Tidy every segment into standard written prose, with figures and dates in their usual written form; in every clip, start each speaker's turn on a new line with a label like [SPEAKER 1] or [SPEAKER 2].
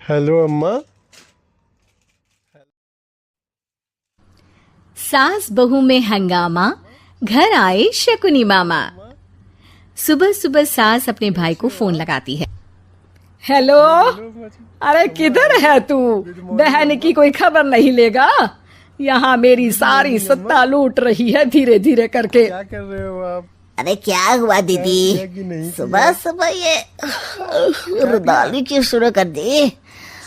[SPEAKER 1] Hello अम्मा।
[SPEAKER 2] सास बहू में हंगामा, घर आए शकुनी मामा। सुबह सुबह सास अपने भाई को फोन लगाती है।
[SPEAKER 3] हेलो, अरे किधर है तू? बहन की कोई खबर नहीं लेगा? यहाँ मेरी सारी सत्ता लूट रही है धीरे धीरे करके।
[SPEAKER 1] क्या कर रहे हो आप?
[SPEAKER 4] अरे क्या हुआ दीदी? सुबह सुबह ये रुदाली क्यों शुरू कर दी?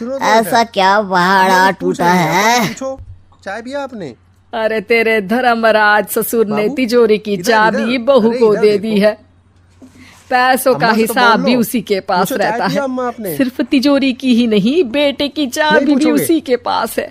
[SPEAKER 4] ऐसा क्या पहाड़ा टूटा है?
[SPEAKER 1] पूछो, चाय पिया आपने?
[SPEAKER 3] अरे तेरे धर्मराज ससुर ने तिजोरी की चाबी बहू को दे दी है। पैसों का हिसाब भी उसी के पास रहता है। सिर्फ तिजोरी की ही नहीं, बेटे की चाबी भी उसी के पास है।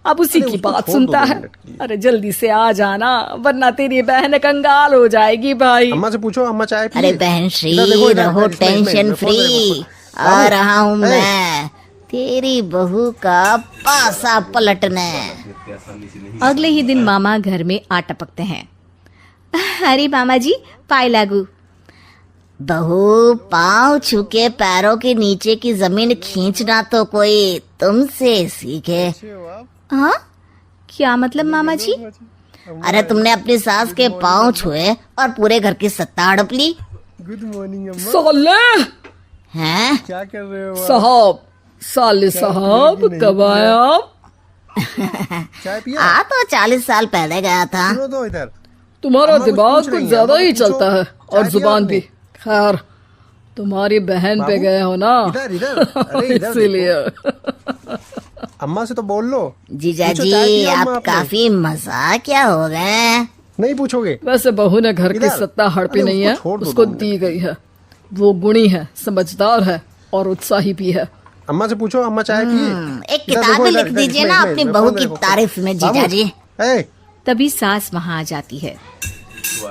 [SPEAKER 3] अब उसी की बात सुनता है। अरे जल्दी से आ जाना, वरना तेरी बहन कंगाल हो जाएगी भाई।
[SPEAKER 1] अम्मा से पूछो, अम्मा चाय पिए?
[SPEAKER 4] अरे बहन श्री, रहो टेंशन फ्री। आ रहा हूँ मैं, तेरी बहू का पासा पलटने।
[SPEAKER 2] अगले ही दिन मामा घर में आ टपकते हैं। अरे मामा जी, पाए लागू।
[SPEAKER 4] बहू, पाँव छूके पैरों के नीचे की जमीन खींचना तो कोई तुमसे सीखे।
[SPEAKER 2] हाँ, क्या मतलब मामा जी?
[SPEAKER 4] अरे तुमने अपनी सास के पाँव छुए और पूरे घर की सत्ता हड़प ली।
[SPEAKER 1] गुड मॉर्निंग अम्मा।
[SPEAKER 3] साले
[SPEAKER 4] हैं?
[SPEAKER 1] क्या कर रहे हो आप?
[SPEAKER 3] साहब, साले साहब कब आए आप?
[SPEAKER 1] चाय पिया?
[SPEAKER 4] आ तो 40 साल पहले गया था।
[SPEAKER 1] सुनो तो इधर।
[SPEAKER 3] तुम्हारा
[SPEAKER 1] अम्मा कुछ
[SPEAKER 3] दिमाग
[SPEAKER 1] पूछ
[SPEAKER 3] कुछ
[SPEAKER 1] रही हैं,
[SPEAKER 3] ज्यादा
[SPEAKER 1] अम्मा
[SPEAKER 3] ही
[SPEAKER 1] कुछ पूछो।
[SPEAKER 3] चलता है और
[SPEAKER 1] चाय पिया
[SPEAKER 3] जुबान भी।
[SPEAKER 1] आपने?
[SPEAKER 3] खैर, तुम्हारी बहन पे
[SPEAKER 1] बाबू,
[SPEAKER 3] गए हो ना,
[SPEAKER 1] इधर इधर, अरे इधर
[SPEAKER 3] इसीलिए।
[SPEAKER 1] अम्मा से तो बोल लो।
[SPEAKER 4] जीजा
[SPEAKER 1] पूछो,
[SPEAKER 4] जी,
[SPEAKER 1] चाय पिया
[SPEAKER 4] आप
[SPEAKER 1] अम्मा आपने?
[SPEAKER 4] काफी मजाकिया हो गए।
[SPEAKER 1] नहीं पूछोगे?
[SPEAKER 3] वैसे बहू ने घर की
[SPEAKER 1] इधर।
[SPEAKER 3] सत्ता हड़पी
[SPEAKER 1] अरे
[SPEAKER 3] नहीं
[SPEAKER 1] उसको
[SPEAKER 3] है,
[SPEAKER 1] छोड़ दो
[SPEAKER 3] उसको
[SPEAKER 1] 2 मिनट।
[SPEAKER 3] दी गई है। वो गुणी है, समझदार है और उत्साही भी है।
[SPEAKER 1] अम्मा से पूछो, अम्मा चाय पिए?
[SPEAKER 4] एक
[SPEAKER 1] इधर
[SPEAKER 4] किताब
[SPEAKER 1] देखो,
[SPEAKER 4] में
[SPEAKER 1] इधर,
[SPEAKER 4] लिख
[SPEAKER 1] इधर,
[SPEAKER 4] दीजिए
[SPEAKER 1] इसमें,
[SPEAKER 4] ना
[SPEAKER 1] इसमें,
[SPEAKER 4] अपनी
[SPEAKER 1] इसमें,
[SPEAKER 4] बहू
[SPEAKER 1] फोन
[SPEAKER 4] की
[SPEAKER 1] देखो।
[SPEAKER 4] तारीफ में जीजा
[SPEAKER 1] बाबू,
[SPEAKER 4] जी।
[SPEAKER 1] ए,
[SPEAKER 2] तभी सास वहां आ जाती है।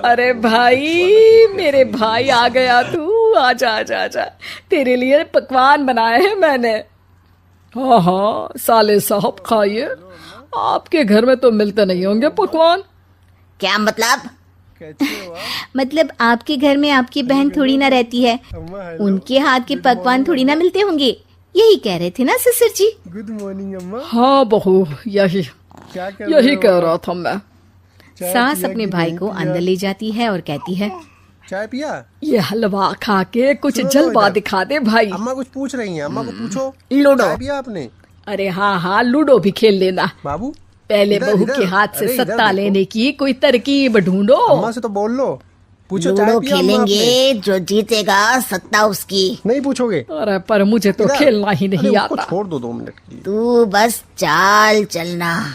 [SPEAKER 3] अरे भाई, मेरे भाई आ गया तू। आजा आजा आजा, तेरे लिए पकवान बनाए हैं मैंने। हाँ हाँ साले साहब, खाइए। आपके घर में तो मिलते नहीं होंगे पकवान।
[SPEAKER 4] क्या मतलब?
[SPEAKER 1] कैसे हो आप?
[SPEAKER 2] मतलब आपके घर में आपकी बहन थोड़ी ना रहती है,
[SPEAKER 1] अम्मा हेलो।
[SPEAKER 2] उनके हाथ के पकवान थोड़ी ना मिलते होंगे। यही कह रहे थे ना ससुर जी?
[SPEAKER 1] गुड मॉर्निंग अम्मा।
[SPEAKER 3] हाँ बहू, यही
[SPEAKER 1] क्या कर
[SPEAKER 3] यही
[SPEAKER 1] रहे हो
[SPEAKER 3] कह
[SPEAKER 1] आप?
[SPEAKER 3] रहा था मैं।
[SPEAKER 1] चाय
[SPEAKER 2] सास
[SPEAKER 1] पिया
[SPEAKER 2] अपने
[SPEAKER 1] कि
[SPEAKER 2] भाई
[SPEAKER 1] नहीं
[SPEAKER 2] को
[SPEAKER 1] पिया?
[SPEAKER 2] अंदर ले जाती है और कहती है,
[SPEAKER 1] चाय पिया?
[SPEAKER 3] ये हलवा खा के कुछ
[SPEAKER 1] सुनो
[SPEAKER 3] जलवा
[SPEAKER 1] इधर।
[SPEAKER 3] दिखा दे भाई।
[SPEAKER 1] अम्मा कुछ पूछ रही हैं, अम्मा को पूछो।
[SPEAKER 4] लूडो।
[SPEAKER 1] चाय पिया आपने?
[SPEAKER 3] अरे हाँ हाँ, लूडो भी खेल लेना।
[SPEAKER 1] बाबू,
[SPEAKER 3] पहले
[SPEAKER 1] इधर,
[SPEAKER 3] बहू
[SPEAKER 1] इधर।
[SPEAKER 3] के हाथ से
[SPEAKER 1] अरे इधर
[SPEAKER 3] सत्ता
[SPEAKER 1] देखो।
[SPEAKER 3] लेने की कोई तरकीब ढूंढो।
[SPEAKER 1] अम्मा से तो बोल लो। पूछो, चाय
[SPEAKER 4] लूडो
[SPEAKER 1] पिया अम्मा आपने?
[SPEAKER 4] खेलेंगे, जो जीतेगा सत्ता उसकी।
[SPEAKER 1] नहीं पूछोगे?
[SPEAKER 3] अरे पर मुझे तो
[SPEAKER 1] इधर।
[SPEAKER 3] खेलना ही नहीं
[SPEAKER 1] अरे उसको
[SPEAKER 3] आता।
[SPEAKER 1] छोड़ दो 2 मिनट के लिए।
[SPEAKER 4] तू बस चाल चलना,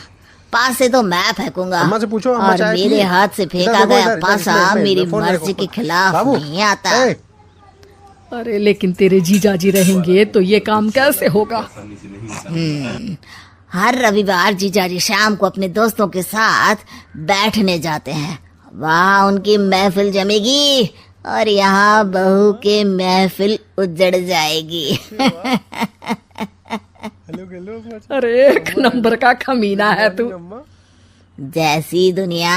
[SPEAKER 4] पास से तो मैं फेंकूंगा।
[SPEAKER 1] अम्मा से पूछो, अम्मा
[SPEAKER 4] और
[SPEAKER 1] चाय
[SPEAKER 4] मेरे
[SPEAKER 1] पिए?
[SPEAKER 4] हाथ से
[SPEAKER 1] इधर
[SPEAKER 4] फेंका
[SPEAKER 1] देखो,
[SPEAKER 4] गया
[SPEAKER 1] इधर, इधर,
[SPEAKER 4] पासा
[SPEAKER 1] इसमें,
[SPEAKER 4] मेरी
[SPEAKER 1] फोन
[SPEAKER 4] मर्जी
[SPEAKER 1] देखो।
[SPEAKER 4] के खिलाफ
[SPEAKER 1] बाबू,
[SPEAKER 4] नहीं आता।
[SPEAKER 1] ए,
[SPEAKER 3] अरे लेकिन तेरे जीजा जी रहेंगे तो ये काम कैसे होगा?
[SPEAKER 4] हर रविवार जीजाजी शाम को अपने दोस्तों के साथ बैठने जाते हैं। वहाँ उनकी महफिल जमेगी और यहाँ बहू के महफिल उजड़ जाएगी।
[SPEAKER 1] हेलो हेलो अम्मा।
[SPEAKER 3] अरे एक नंबर का खमीना है तू।
[SPEAKER 1] अम्मा
[SPEAKER 4] जैसी दुनिया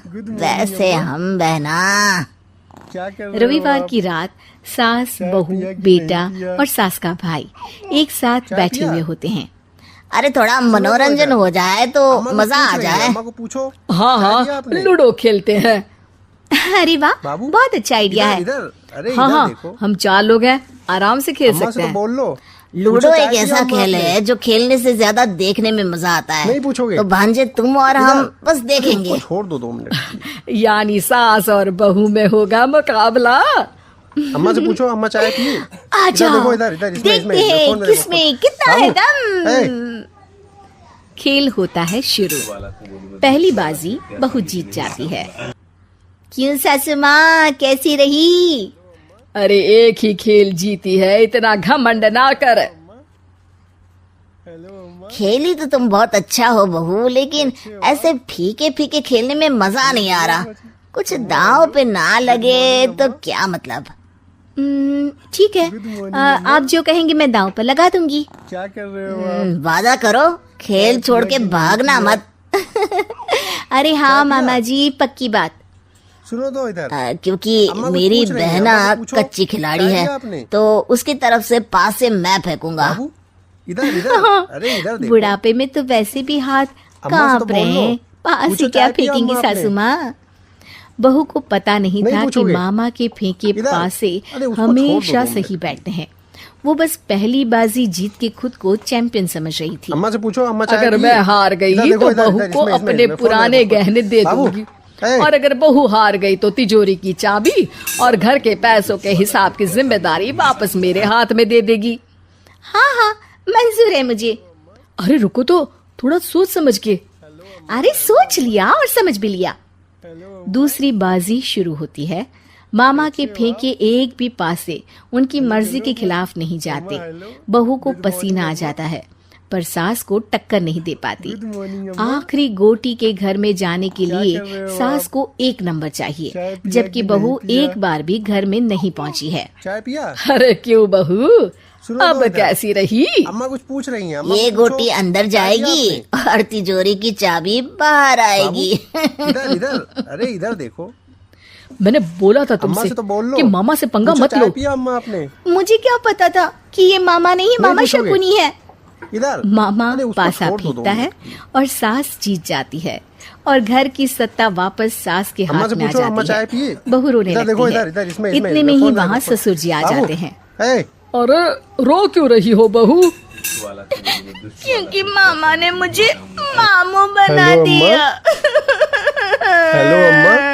[SPEAKER 1] Good morning,
[SPEAKER 4] वैसे हम बहना।
[SPEAKER 1] क्या कर रहे हो
[SPEAKER 2] रविवार
[SPEAKER 1] आप?
[SPEAKER 2] की रात सास,
[SPEAKER 1] चाय
[SPEAKER 2] बहू,
[SPEAKER 1] पिया कि
[SPEAKER 2] बेटा
[SPEAKER 1] नहीं पिया?
[SPEAKER 2] और सास का भाई एक साथ
[SPEAKER 1] चाय
[SPEAKER 2] बैठे
[SPEAKER 1] पिया?
[SPEAKER 2] हुए होते हैं।
[SPEAKER 4] अरे थोड़ा मनोरंजन हो जाए तो
[SPEAKER 1] अम्मा को
[SPEAKER 4] मजा
[SPEAKER 1] पूछ
[SPEAKER 4] आ
[SPEAKER 1] रही हैं,
[SPEAKER 4] जाए।
[SPEAKER 1] अम्मा को पूछो।
[SPEAKER 3] हाँ
[SPEAKER 1] चाय
[SPEAKER 3] हाँ,
[SPEAKER 1] पिया आपने?
[SPEAKER 3] लूडो खेलते हैं।
[SPEAKER 2] अरे वाह,
[SPEAKER 1] बाबू,
[SPEAKER 2] बहुत अच्छा आइडिया है।
[SPEAKER 1] इधर, अरे
[SPEAKER 2] हाँ
[SPEAKER 1] इधर
[SPEAKER 2] हाँ,
[SPEAKER 1] देखो।
[SPEAKER 2] हम 4 लोग हैं, आराम से खेल
[SPEAKER 1] अम्मा
[SPEAKER 2] सकते
[SPEAKER 1] से तो
[SPEAKER 2] हैं।
[SPEAKER 1] बोल लो।
[SPEAKER 4] लूडो
[SPEAKER 1] पूछो, चाय
[SPEAKER 4] एक
[SPEAKER 1] पिया
[SPEAKER 4] ऐसा
[SPEAKER 1] अम्मा
[SPEAKER 4] खेल
[SPEAKER 1] आपने?
[SPEAKER 4] है जो खेलने से ज्यादा देखने में मजा आता है।
[SPEAKER 1] नहीं पूछोगे?
[SPEAKER 4] तो भांजे तुम और हम
[SPEAKER 1] इधर।
[SPEAKER 4] बस देखेंगे।
[SPEAKER 1] उसको छोड़ दो 2 मिनट के लिए।
[SPEAKER 3] यानी सास और बहू में होगा मुकाबला।
[SPEAKER 1] अम्मा से पूछो, अम्मा चाय पिए?
[SPEAKER 2] आ
[SPEAKER 1] इधर
[SPEAKER 2] जाओ,
[SPEAKER 1] देखो, इधर इधर, इसमें
[SPEAKER 2] देखते
[SPEAKER 1] इसमें,
[SPEAKER 2] हैं
[SPEAKER 1] फोन में देखो।
[SPEAKER 2] किसमें कितना है
[SPEAKER 1] बाबू,
[SPEAKER 2] दम। खेल होता है शुरू। पहली बाजी बहू जीत जाती है। क्यों सासू माँ, कैसी रही?
[SPEAKER 3] अरे एक ही खेल जीती है, इतना घमंड ना कर।
[SPEAKER 1] हेलो अम्मा।
[SPEAKER 4] खेली तो तुम बहुत अच्छा हो बहू, लेकिन ऐसे फीके फीके खेलने में मजा नहीं आ रहा। कुछ दांव पे ना लगे तो क्या मतलब।
[SPEAKER 2] ठीक है, आप जो कहेंगे मैं दांव पर लगा दूंगी।
[SPEAKER 1] क्या कर रहे हो आप?
[SPEAKER 4] वादा करो, खेल छोड़ के भागना मत।
[SPEAKER 2] अरे हाँ मामा जी, पक्की बात।
[SPEAKER 1] सुनो तो इधर।
[SPEAKER 4] क्योंकि
[SPEAKER 1] अम्मा कुछ
[SPEAKER 4] मेरी
[SPEAKER 1] पूछ रही हैं,
[SPEAKER 4] बहना
[SPEAKER 1] अम्मा से पूछो।
[SPEAKER 4] कच्ची खिलाड़ी
[SPEAKER 1] चाय
[SPEAKER 4] है,
[SPEAKER 1] पिया आपने?
[SPEAKER 4] तो उसकी तरफ से पास से मैं फेंकूंगा।
[SPEAKER 1] बाबू, इधर इधर, अरे इधर देखो।
[SPEAKER 2] बुढ़ापे में तो वैसे भी हाथ
[SPEAKER 1] अम्मा से तो
[SPEAKER 2] कांप रहे
[SPEAKER 1] बोल लो।
[SPEAKER 2] हैं, पास
[SPEAKER 1] पूछो
[SPEAKER 2] से क्या
[SPEAKER 1] चाय पिया
[SPEAKER 2] फेंकेंगी
[SPEAKER 1] अम्मा आपने?
[SPEAKER 2] सासू माँ। बहू को पता नहीं
[SPEAKER 1] नहीं
[SPEAKER 2] था कि
[SPEAKER 1] पूछोगे?
[SPEAKER 2] मामा के फेंके
[SPEAKER 1] इधर।
[SPEAKER 2] पास से
[SPEAKER 1] अरे उसको छोड़ दो
[SPEAKER 2] हमेशा
[SPEAKER 1] 2 मिनट।
[SPEAKER 2] सही बैठते हैं। वो बस पहली बाजी जीत के खुद को चैंपियन समझ रही थी।
[SPEAKER 1] अम्मा से पूछो अम्मा चाय
[SPEAKER 3] अगर
[SPEAKER 1] पिए?
[SPEAKER 3] मैं हार गई
[SPEAKER 1] इधर देखो,
[SPEAKER 3] तो
[SPEAKER 1] इधर,
[SPEAKER 3] बहू
[SPEAKER 1] इधर,
[SPEAKER 3] को
[SPEAKER 1] इसमें,
[SPEAKER 3] अपने
[SPEAKER 1] इसमें, फोन
[SPEAKER 3] पुराने
[SPEAKER 1] में देखो।
[SPEAKER 3] गहने दे
[SPEAKER 1] बाबू,
[SPEAKER 3] दूंगी।
[SPEAKER 1] ए।
[SPEAKER 3] और अगर बहू हार गई तो तिजोरी की चाबी और घर के पैसों के हिसाब की जिम्मेदारी वापस मेरे हाथ में दे देगी।
[SPEAKER 2] हाँ हाँ मंजूर है मुझे।
[SPEAKER 3] अरे रुको तो, थोड़ा सोच समझ के।
[SPEAKER 2] अरे सोच लिया और समझ भी लिया। दूसरी बाजी शुरू होती है। मामा के फेंके एक भी पासे उनकी मर्जी के खिलाफ नहीं जाते। बहू को पसीना आ जाता है पर सास को टक्कर नहीं दे पाती। आखिरी गोटी के घर में जाने के लिए सास को 1 नंबर चाहिए, जबकि बहू एक बार भी घर में नहीं पहुंची है।
[SPEAKER 1] चाय पिया?
[SPEAKER 3] अरे क्यों बहू,
[SPEAKER 1] सुनो तो
[SPEAKER 3] अब
[SPEAKER 1] इधर।
[SPEAKER 3] कैसी रही?
[SPEAKER 1] अम्मा कुछ पूछ रही हैं। अम्मा
[SPEAKER 4] ये
[SPEAKER 1] को पूछो।
[SPEAKER 4] गोटी अंदर
[SPEAKER 1] चाय पिया
[SPEAKER 4] जाएगी
[SPEAKER 1] आपने?
[SPEAKER 4] और तिजोरी की चाबी बाहर आएगी।
[SPEAKER 1] इधर इधर, अरे इधर देखो।
[SPEAKER 3] मैंने बोला था
[SPEAKER 1] अम्मा
[SPEAKER 3] तुमसे
[SPEAKER 1] से तो बोल लो।
[SPEAKER 3] कि मामा से पंगा
[SPEAKER 1] पूछो
[SPEAKER 3] मत
[SPEAKER 1] चाय
[SPEAKER 3] लो।
[SPEAKER 1] पिया अम्मा आपने?
[SPEAKER 2] मुझे क्या पता था कि ये मामा नहीं मामा
[SPEAKER 1] पूछोगे?
[SPEAKER 2] शकुनी है।
[SPEAKER 1] इधर
[SPEAKER 2] मामा
[SPEAKER 1] अरे उसको
[SPEAKER 2] पासा
[SPEAKER 1] छोड़ दो 2
[SPEAKER 2] फेंकता है
[SPEAKER 1] मिनट।
[SPEAKER 2] और सास जीत जाती है और घर की सत्ता वापस सास के
[SPEAKER 1] अम्मा
[SPEAKER 2] हाथ
[SPEAKER 1] से
[SPEAKER 2] में आ
[SPEAKER 1] पूछो, अम्मा
[SPEAKER 2] जाती
[SPEAKER 1] चाय
[SPEAKER 2] है।
[SPEAKER 1] पिए?
[SPEAKER 2] बहू रोने
[SPEAKER 1] इधर देखो,
[SPEAKER 2] लगती
[SPEAKER 1] इधर, इधर,
[SPEAKER 2] है।
[SPEAKER 1] इसमें,
[SPEAKER 2] इतने में ही
[SPEAKER 1] फोन
[SPEAKER 2] वहाँ
[SPEAKER 1] देखो।
[SPEAKER 2] ससुर जी आ
[SPEAKER 1] बाबू,
[SPEAKER 2] जाते हैं।
[SPEAKER 1] ए,
[SPEAKER 3] अरे रो क्यों रही हो बहू?
[SPEAKER 2] क्योंकि मामा ने मुझे मामू बना
[SPEAKER 1] हेलो, अम्मा।
[SPEAKER 2] दिया।
[SPEAKER 1] हेलो अम्मा।